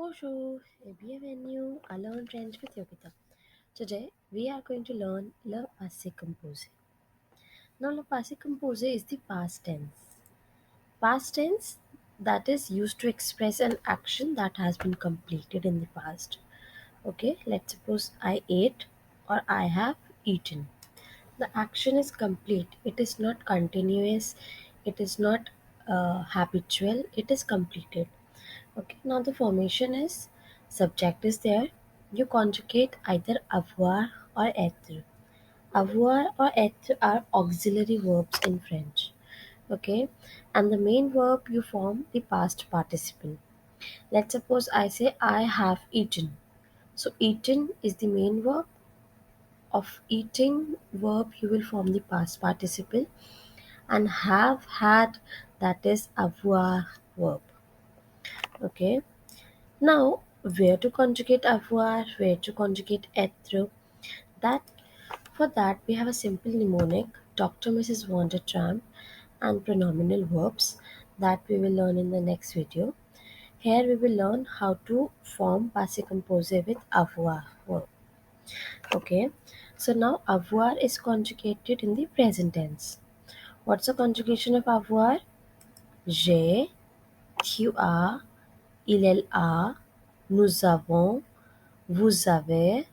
Bonjour et bienvenue à Learn French with Yogita. Today we are going to learn le passé composé. Now le passé composé is the past tense. Past tense that is used to express an action that has been completed in the past. Okay, let's suppose I ate or I have eaten. The action is complete. It is not continuous. It is not habitual. It is completed. Okay, now the formation is subject is there. You conjugate either avoir or être. Avoir or être are auxiliary verbs in French. Okay, and the main verb you form the past participle. Let's suppose I say I have eaten. So eaten is the main verb. Of eating verb you will form the past participle, and have had, that is avoir verb. Okay, now, where to conjugate avoir, where to conjugate être, that for that we have a simple mnemonic, Dr. Mrs. Wondertramp, and pronominal verbs that we will learn in the next video. Here we will learn how to form passé composé with avoir verb. Okay, so now avoir is conjugated in the present tense. What's the conjugation of avoir? J'ai, tu as, il a, nous avons, vous avez,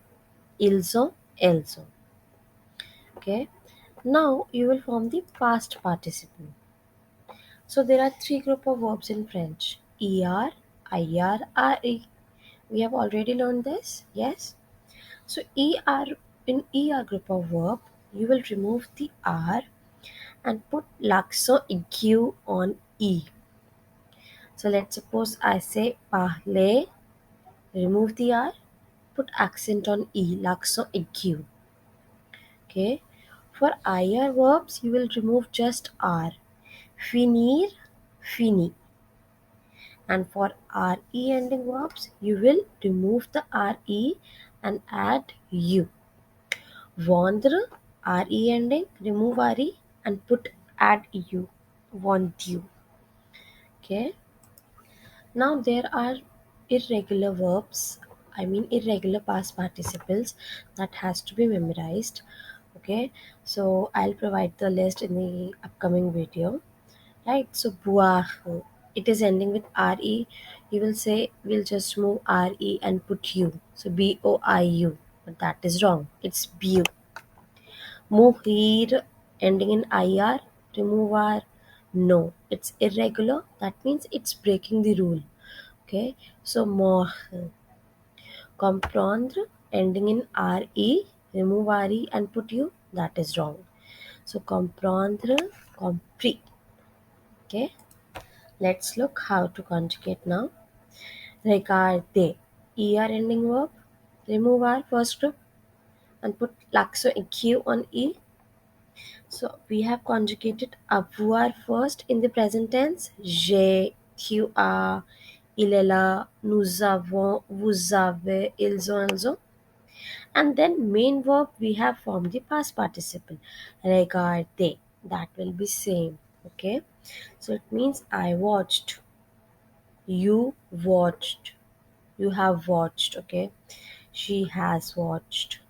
ils ont, elles ont. Okay. Now you will form the past participle. So there are three group of verbs in French: er, ir, re. We have already learned this. Yes. So er in er group of verb, you will remove the r and put l'accent aigu on e. So let's suppose I say parler, remove the r, put accent on e, l'accent aigu. Okay. For IR verbs, you will remove just R. Finir, fini. And for RE ending verbs, you will remove the RE and add U. Vendre, RE ending, remove RE and put add U. Want you. Okay. Now there are irregular verbs, I mean irregular past participles that has to be memorized. Okay, so I'll provide the list in the upcoming video. Right, so boire, it is ending with re. You will say we'll just move re and put u. So boiu, but that is wrong. It's bu. Muhir ending in ir, remove r. No, it's irregular. That means it's breaking the rule. Okay, so more. Comprendre ending in re, remove re and put u. That is wrong. So comprendre, compris. Okay, let's look how to conjugate now. Regarder, er ending verb, remove r first group and put laxo q on e. So we have conjugated avoir first in the present tense. J'ai, tu as, il est là, nous avons, vous avez, ils ont. And then main verb we have formed the past participle. Regarder, that will be same. Okay. So it means I watched, you watched, you have watched. Okay, she has watched,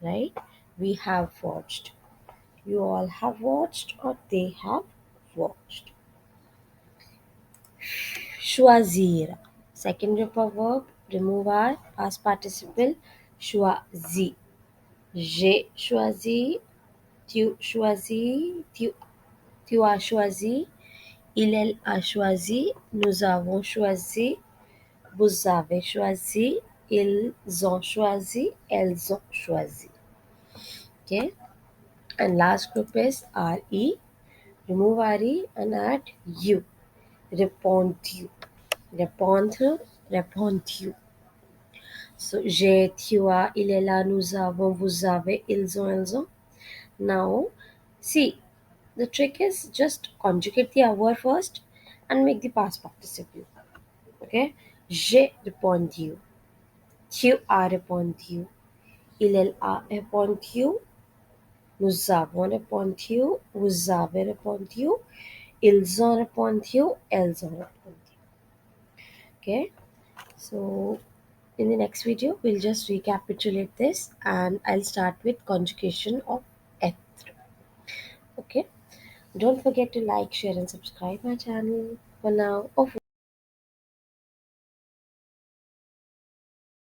right? We have watched, you all have watched, or they have watched. Choisir, second group of verb, remove our past participle. Choisi, j'ai choisi, tu choisis, tu as choisi, il elle a choisi, nous avons choisi, vous avez choisi, ils ont choisi, elles ont choisi. Okay, and last group is RE. Remove RE and add U. Répondu. Répondre, répondu. So, j'ai, tu as, il est là, nous avons, vous avez, ils ont, elles ont. Now, see, the trick is just conjugate the avoir first and make the past participle. Okay, j'ai répondu. Tu as répondu. Il a répondu. Nous avons répondu. Vous avez répondu. Ils ont répondu. Elles ont répondu. Okay. So in the next video, we'll just recapitulate this and I'll start with conjugation of eth. Okay. Don't forget to like, share, and subscribe my channel. For now,